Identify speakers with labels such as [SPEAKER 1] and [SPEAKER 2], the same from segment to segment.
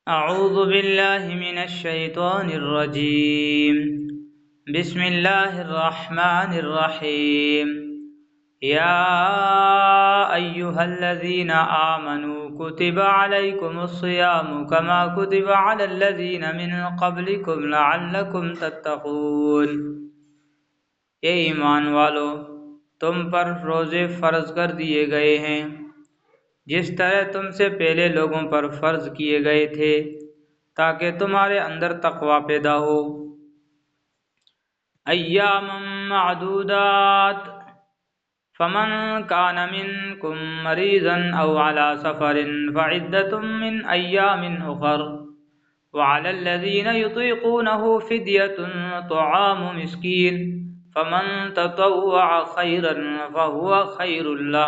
[SPEAKER 1] اعوذ باللہ من الشیطان الرجیم بسم اللہ الرحمن الرحیم یا ایہا الذین آمنوا کتب علیکم الصیام کما کتب علی الذین من قبلکم لعلکم تتقون۔ اے ایمان والو، تم پر روزے فرض کر دیے گئے ہیں جس طرح تم سے پہلے لوگوں پر فرض کیے گئے تھے تاکہ تمہارے اندر تقوی پیدا ہو۔ ایاما معدودات فمن کان منکم مریضا او علی سفر فعدۃ من ایام اخر وعلی الذین یطیقونہ فدیۃ طعام مسکین فمن تطوع خیرا فہو خیر لہ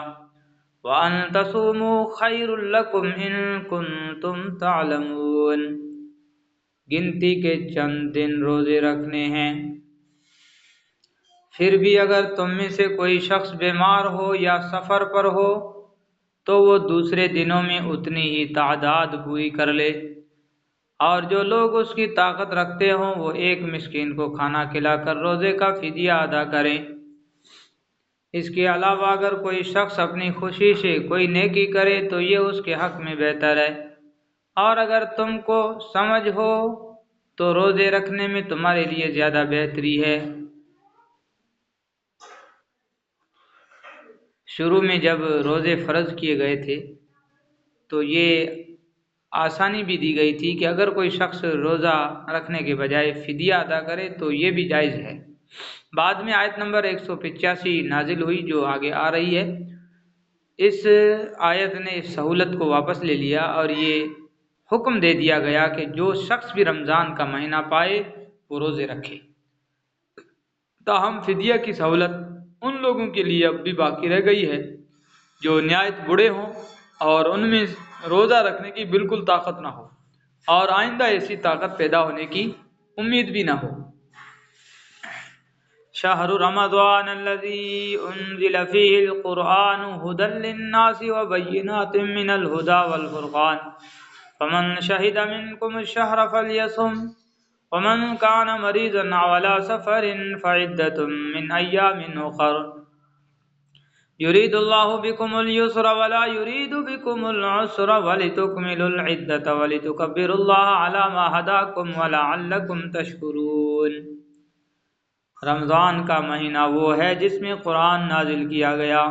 [SPEAKER 1] وَأَن تَصُومُوا خَيْرٌ لَكُمْ إِن كُنتُمْ تَعْلَمُونَ۔ گنتی کے چند دن روزے رکھنے ہیں، پھر بھی اگر تم میں سے کوئی شخص بیمار ہو یا سفر پر ہو تو وہ دوسرے دنوں میں اتنی ہی تعداد پوری کر لے، اور جو لوگ اس کی طاقت رکھتے ہوں وہ ایک مسکین کو کھانا کھلا کر روزے کا فدیہ ادا کریں۔ اس کے علاوہ اگر کوئی شخص اپنی خوشی سے کوئی نیکی کرے تو یہ اس کے حق میں بہتر ہے، اور اگر تم کو سمجھ ہو تو روزے رکھنے میں تمہارے لیے زیادہ بہتری ہے۔ شروع میں جب روزے فرض کیے گئے تھے تو یہ آسانی بھی دی گئی تھی کہ اگر کوئی شخص روزہ رکھنے کے بجائے فدیہ ادا کرے تو یہ بھی جائز ہے۔ بعد میں آیت نمبر 185 نازل ہوئی جو آگے آ رہی ہے۔ اس آیت نے اس سہولت کو واپس لے لیا اور یہ حکم دے دیا گیا کہ جو شخص بھی رمضان کا مہینہ پائے وہ روزے رکھے۔ تاہم فدیہ کی سہولت ان لوگوں کے لیے اب بھی باقی رہ گئی ہے جو نہایت بوڑھے ہوں اور ان میں روزہ رکھنے کی بالکل طاقت نہ ہو اور آئندہ ایسی طاقت پیدا ہونے کی امید بھی نہ ہو۔ شہر رمضان الذی انزل فیہ القرآن ھدی للناس وبینات من الھدی والفرقان فمن شہد منکم الشہر فلیصم ومن کان مریضا علی سفر فعدۃ من ایام اخر یرید اللہ بکم اليسر ولا یرید بکم العسر ولتکملوا العدۃ ولتکبروا اللہ علی ما ھداکم ولعلکم تشکرون۔ رمضان کا مہینہ وہ ہے جس میں قرآن نازل کیا گیا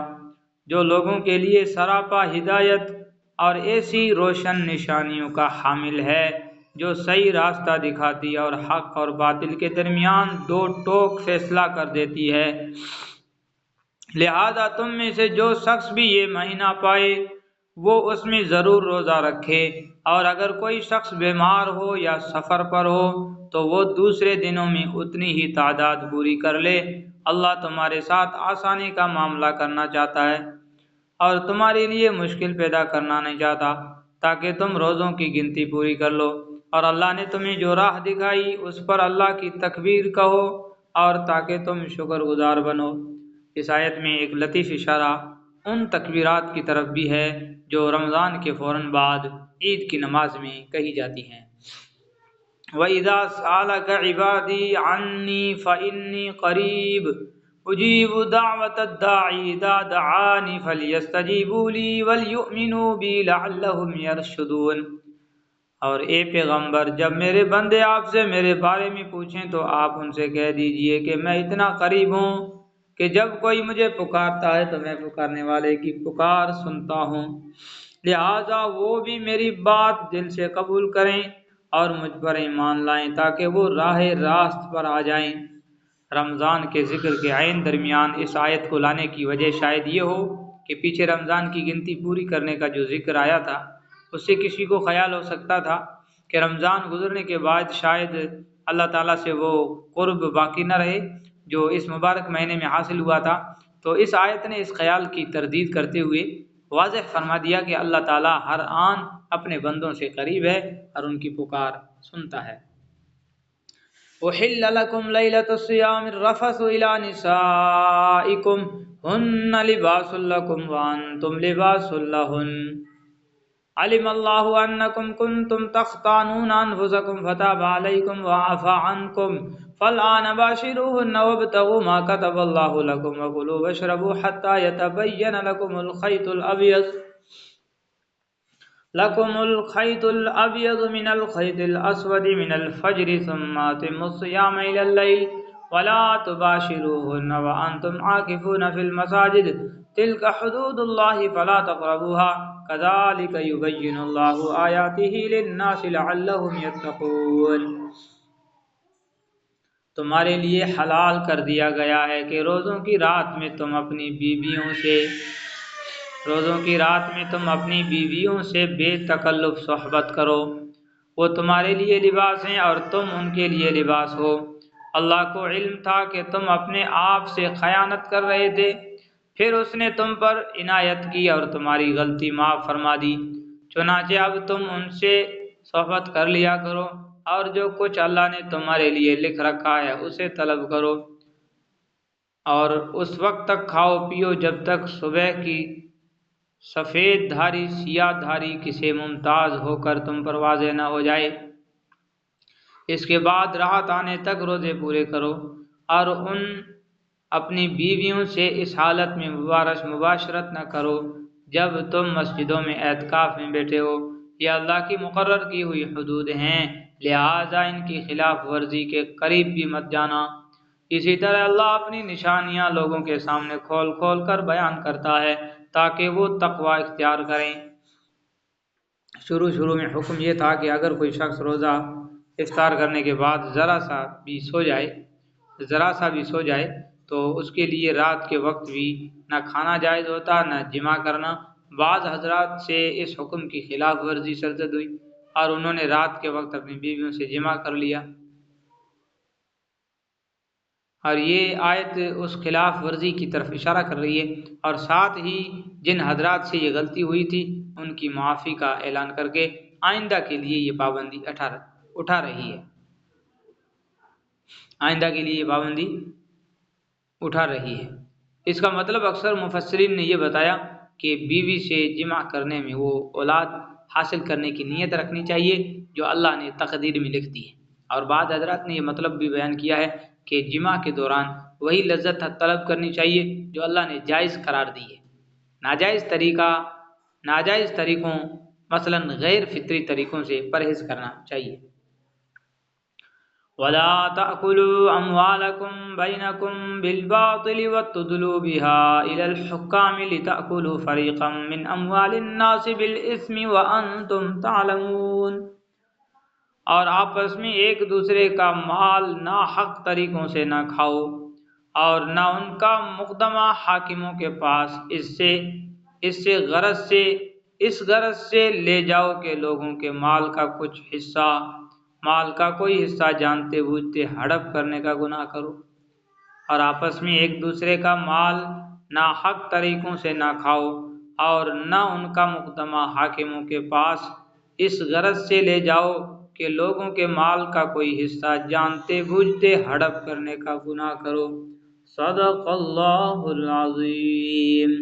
[SPEAKER 1] جو لوگوں کے لیے سراپا ہدایت اور ایسی روشن نشانیوں کا حامل ہے جو صحیح راستہ دکھاتی اور حق اور باطل کے درمیان دو ٹوک فیصلہ کر دیتی ہے۔ لہذا تم میں سے جو شخص بھی یہ مہینہ پائے وہ اس میں ضرور روزہ رکھے، اور اگر کوئی شخص بیمار ہو یا سفر پر ہو تو وہ دوسرے دنوں میں اتنی ہی تعداد پوری کر لے۔ اللہ تمہارے ساتھ آسانی کا معاملہ کرنا چاہتا ہے اور تمہارے لیے مشکل پیدا کرنا نہیں چاہتا تاکہ تم روزوں کی گنتی پوری کر لو، اور اللہ نے تمہیں جو راہ دکھائی اس پر اللہ کی تکبیر کہو اور تاکہ تم شکر گزار بنو۔ اس آیت میں ایک لطیف اشارہ ان تکبیرات کی طرف بھی ہے جو رمضان کے فوراً بعد عید کی نماز میں کہی جاتی ہیں۔ وَإِذَا سَأَلَكَ عِبَادِي عَنِّي فَإِنِّي قَرِيبٌ أُجِيبُ دَعْوَةَ الدَّاعِ إِذَا دَعَانِ فَلْيَسْتَجِيبُوا لِي وَلْيُؤْمِنُوا بِي لَعَلَّهُمْ يَرْشُدُونَ۔ اور اے پیغمبر، جب میرے بندے آپ سے میرے بارے میں پوچھیں تو آپ ان سے کہہ دیجئے کہ میں اتنا قریب ہوں کہ جب کوئی مجھے پکارتا ہے تو میں پکارنے والے کی پکار سنتا ہوں، لہٰذا وہ بھی میری بات دل سے قبول کریں اور مجھ پر ایمان لائیں تاکہ وہ راہ راست پر آ جائیں۔ رمضان کے ذکر کے عین درمیان اس آیت کو لانے کی وجہ شاید یہ ہو کہ پیچھے رمضان کی گنتی پوری کرنے کا جو ذکر آیا تھا اس سے کسی کو خیال ہو سکتا تھا کہ رمضان گزرنے کے بعد شاید اللہ تعالیٰ سے وہ قرب باقی نہ رہے جو اس مبارک مہینے میں حاصل ہوا تھا۔ تو اس آیت نے اس خیال کی تردید کرتے ہوئے واضح فرما دیا کہ اللہ تعالیٰ ہر آن اپنے بندوں سے قریب ہے اور ان کی پکار سنتا ہے۔ أُحِلَّ لَكُمْ لَيْلَةُ الصِّيَامِ الرَّفَثُ إِلَىٰ نِسَائِكُمْ هُنَّ لِبَاسٌ لَكُمْ وَأَنْتُمْ لِبَاسٌ لَهُنَّ۔ علم اللہ انکم کنتم تختانون انفسکم فتاب علیکم وعفا عنکم فالآن باشروہن وابتغوا ما كتب اللہ لکم وکلوا واشربوا حتی یتبین لکم الخیط الابیض من الخیط الاسود من الفجر ثم اتموا الصیام الى اللیل ولا تباشروهن وانتم عاکفون فی المساجد تلک حدود اللہ فلا تقربوها كذلك يبين الله آیاته للناس لعلهم يتقون۔ تمہارے لیے حلال کر دیا گیا ہے کہ روزوں کی رات میں تم اپنی بیویوں سے بے تکلف صحبت کرو، وہ تمہارے لیے لباس ہیں اور تم ان کے لیے لباس ہو۔ اللہ کو علم تھا کہ تم اپنے آپ سے خیانت کر رہے تھے، پھر اس نے تم پر عنایت کی اور تمہاری غلطی معاف فرما دی۔ چنانچہ اب تم ان سے صحبت کر لیا کرو اور جو کچھ اللہ نے تمہارے لیے لکھ رکھا ہے اسے طلب کرو، اور اس وقت تک کھاؤ پیو جب تک صبح کی سفید دھاری سیاہ دھاری کسی ممتاز ہو کر تم پر واضح نہ ہو جائے۔ اس کے بعد رات آنے تک روزے پورے کرو، اور اپنی بیویوں سے اس حالت میں مباشرت نہ کرو جب تم مسجدوں میں اعتکاف میں بیٹھے ہو۔ یہ اللہ کی مقرر کی ہوئی حدود ہیں، لہٰذا ان کی خلاف ورزی کے قریب بھی مت جانا۔ اسی طرح اللہ اپنی نشانیاں لوگوں کے سامنے کھول کھول کر بیان کرتا ہے تاکہ وہ تقوی اختیار کریں۔ شروع میں حکم یہ تھا کہ اگر کوئی شخص روزہ افطار کرنے کے بعد ذرا سا بھی سو جائے تو اس کے لیے رات کے وقت بھی نہ کھانا جائز ہوتا نہ جمع کرنا۔ بعض حضرات سے اس حکم کی خلاف ورزی سرزد ہوئی اور انہوں نے رات کے وقت اپنی بیویوں سے جمع کر لیا، اور یہ آیت اس خلاف ورزی کی طرف اشارہ کر رہی ہے، اور ساتھ ہی جن حضرات سے یہ غلطی ہوئی تھی ان کی معافی کا اعلان کر کے آئندہ کے لیے یہ پابندی اٹھا رہی ہے۔ اس کا مطلب اکثر مفسرین نے یہ بتایا کہ بیوی سے جمع کرنے میں وہ اولاد حاصل کرنے کی نیت رکھنی چاہیے جو اللہ نے تقدیر میں لکھ دی ہے، اور بعض حضرات نے یہ مطلب بھی بیان کیا ہے کہ جمع کے دوران وہی لذت طلب کرنی چاہیے جو اللہ نے جائز قرار دی ہے۔ ناجائز طریقوں مثلا غیر فطری طریقوں سے پرہیز کرنا چاہیے۔ وَلَا تَأْكُلُوا أَمْوَالَكُمْ بَيْنَكُمْ بِالْبَاطِلِ وَتُدْلُوا بِهَا إِلَى الْحُكَّامِ لِتَأْكُلُوا فَرِيقًا مِّنْ أَمْوَالِ النَّاسِ بِالْإِثْمِ وَأَنْتُمْ تَعْلَمُونَ، اور آپس میں ایک دوسرے کا مال ناحق طریقوں سے نہ کھاؤ اور نہ ان کا مقدمہ حاکموں کے پاس اس غرض سے لے جاؤ کہ لوگوں کے مال کا کوئی حصہ جانتے بوجھتے ہڑپ کرنے کا گناہ کرو، اور آپس میں ایک دوسرے کا مال ناحق طریقوں سے نہ کھاؤ اور نہ ان کا مقدمہ حاکموں کے پاس اس غرض سے لے جاؤ کہ لوگوں کے مال کا کوئی حصہ جانتے بوجھتے ہڑپ کرنے کا گناہ کرو۔ صدق اللہ العظیم۔